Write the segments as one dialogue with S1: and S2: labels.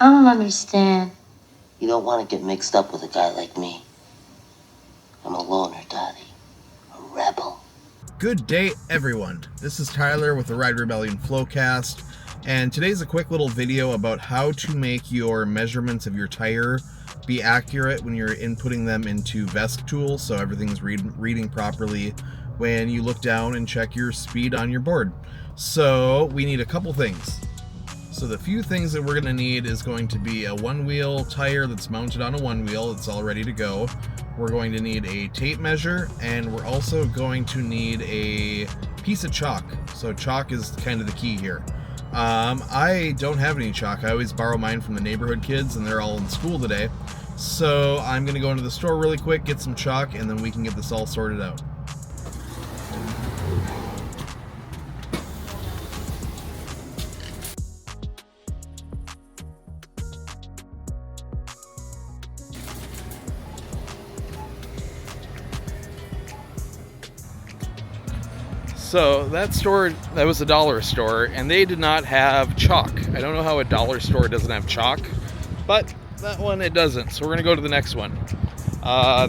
S1: I don't understand.
S2: You don't want to get mixed up with a guy like me. I'm a loner, Dottie. A rebel.
S3: Good day, everyone. This is Tyler with the Ride Rebellion Flowcast, and today's a quick little video about how to make your measurements of your tire be accurate when you're inputting them into VESC Tool, so everything's reading properly when you look down and check your speed on your board. So we need a couple things. So the few things that we're going to need is going to be a one-wheel tire that's mounted on a one-wheel. It's all ready to go. We're going to need a tape measure, and we're also going to need a piece of chalk. So chalk is kind of the key here. I don't have any chalk. I always borrow mine from the neighborhood kids, and they're all in school today. So I'm going to go into the store really quick, get some chalk, and then we can get this all sorted out. So that store, that was a dollar store, and they did not have chalk. I don't know how a dollar store doesn't have chalk, but that one it doesn't. So we're gonna go to the next one.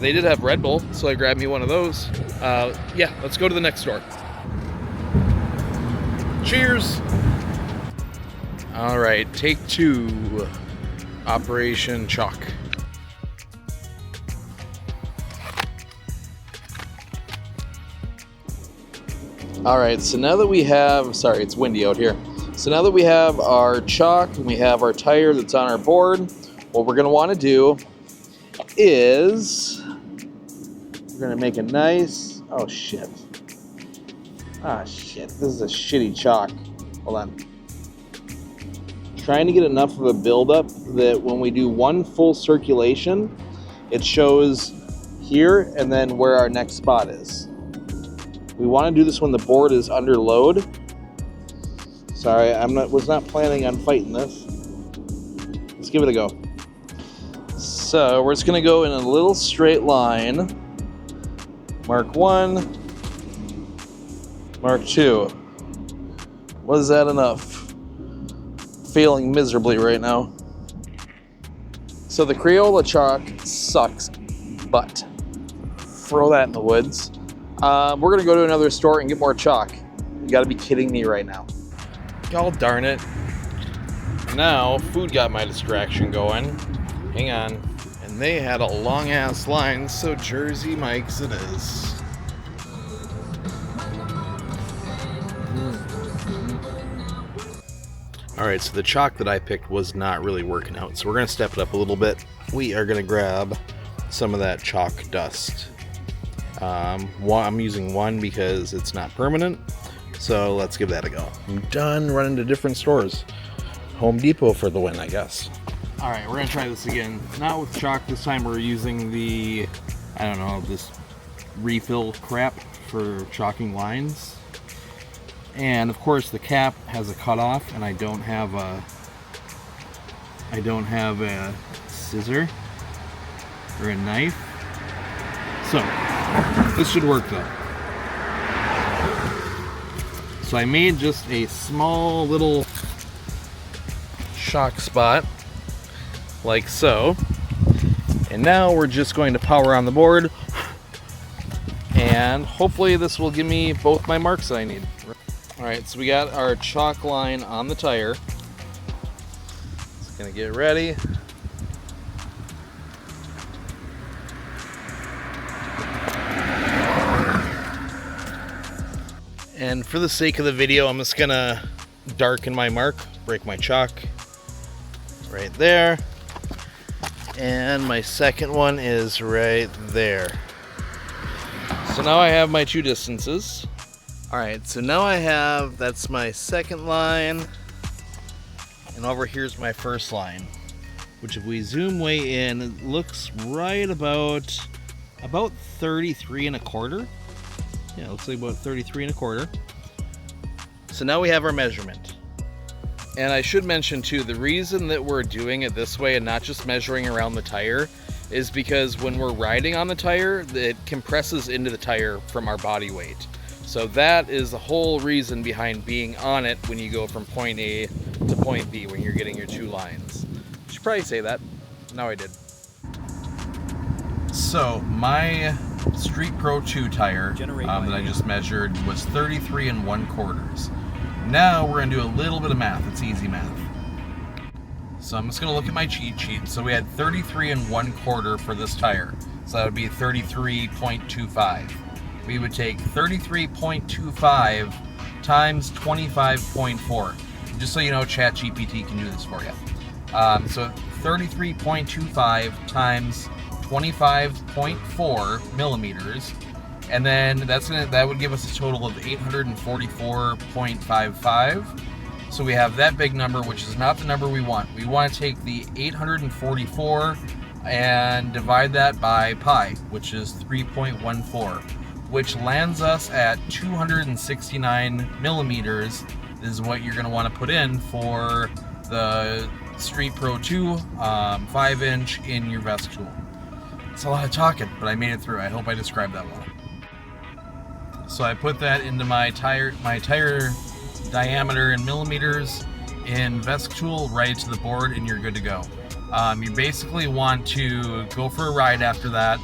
S3: They did have Red Bull, so I grabbed me one of those. Yeah, let's go to the next store. Cheers. All right, take two, Operation Chalk. All right, so now that we have, sorry, it's windy out here. So now that we have our chalk and we have our tire that's on our board, what we're gonna wanna do is, we're gonna make a nice, oh shit. Ah shit, this is a shitty chalk. Hold on. Trying to get enough of a buildup that when we do one full circulation, it shows here and then where our next spot is. We want to do this when the board is under load. Sorry, was not planning on fighting this. Let's give it a go. So we're just going to go in a little straight line. Mark 1, Mark 2. Was that enough? Failing miserably right now. So the Crayola chalk sucks, but throw that in the woods. We're gonna go to another store and get more chalk. You gotta be kidding me right now. God darn it. Now, food got my distraction going. Hang on. And they had a long ass line, so Jersey Mike's it is. Alright, so the chalk that I picked was not really working out, so we're gonna step it up a little bit. We are gonna grab some of that chalk dust. I'm using one because it's not permanent, so let's give that a go. I'm done running to different stores. Home Depot for the win, I guess. Alright, we're gonna try this again. Not with chalk this time, we're using the, I don't know, this refill crap for chalking lines. And of course the cap has a cutoff, and I don't have a scissor or a knife. So this should work though. So I made just a small little shock spot like so. And now we're just going to power on the board, and hopefully this will give me both my marks that I need. Alright, so we got our chalk line on the tire. Just gonna get ready. And for the sake of the video, I'm just gonna darken my mark, break my chalk right there. And my second one is right there. So now I have my two distances. All right, so now I have, that's my second line. And over here's my first line, which if we zoom way in, it looks right about 33 1/4. Yeah, it looks like about 33 1/4. So now we have our measurement. And I should mention too, the reason that we're doing it this way and not just measuring around the tire is because when we're riding on the tire, it compresses into the tire from our body weight. So that is the whole reason behind being on it when you go from point A to point B when you're getting your two lines.
S1: should probably say that. Now I did.
S3: So my Street Pro 2 tire that I just measured was 33 1/4. Now we're gonna do a little bit of math. It's easy math. So I'm just gonna look at my cheat sheet. So we had 33 1/4 for this tire. So that would be 33.25. We would take 33.25 times 25.4. Just so you know, ChatGPT can do this for you. So 33.25 times 25.4 millimeters, and then that would give us a total of 844.55. So we have that big number, which is not the number we want. We want to take the 844 and divide that by pi, which is 3.14, which lands us at 269 millimeters. This is what you're going to want to put in for the Street Pro 2 5-inch in your VESC Tool. It's a lot of talking, but I made it through. I hope I described that well. So I put that into my tire diameter in millimeters in VESC Tool, right to the board, and you're good to go. You basically want to go for a ride after that.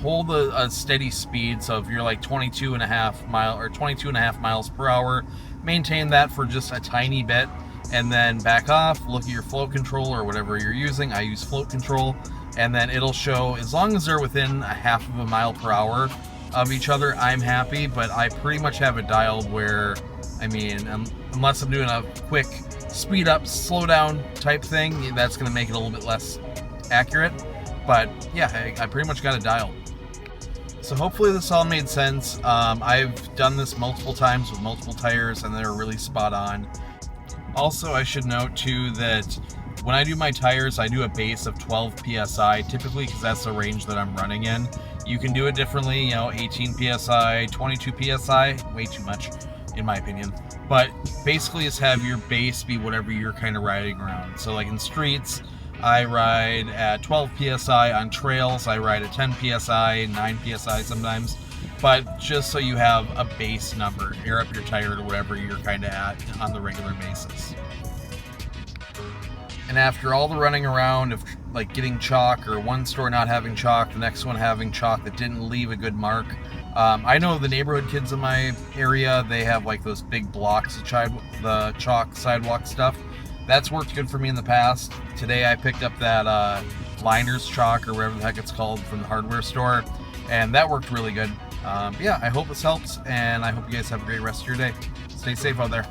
S3: Hold a steady speed, so if you're like 22.5 miles per hour, maintain that for just a tiny bit, and then back off, look at your flow control or whatever you're using. I use float control, and then it'll show, as long as they're within a 1/2 mile per hour of each other, I'm happy. But I pretty much have it dialed where, I mean, unless I'm doing a quick speed up, slow down type thing, that's going to make it a little bit less accurate. But yeah, I pretty much got it dialed. So hopefully this all made sense. I've done this multiple times with multiple tires, and they're really spot on. Also, I should note too that when I do my tires, I do a base of 12 PSI, typically, because that's the range that I'm running in. You can do it differently, 18 PSI, 22 PSI, way too much, in my opinion. But basically, just have your base be whatever you're kind of riding around. So like in streets, I ride at 12 PSI. On trails, I ride at 10 PSI, 9 PSI sometimes. But just so you have a base number, air up your tire to whatever you're kind of at on the regular basis. And after all the running around of like getting chalk, or one store not having chalk, the next one having chalk that didn't leave a good mark, I know the neighborhood kids in my area, they have like those big blocks of the chalk sidewalk stuff. That's worked good for me in the past. Today I picked up that Liners chalk, or whatever the heck it's called, from the hardware store, and that worked really good. Yeah, I hope this helps, and I hope you guys have a great rest of your day. Stay safe out there.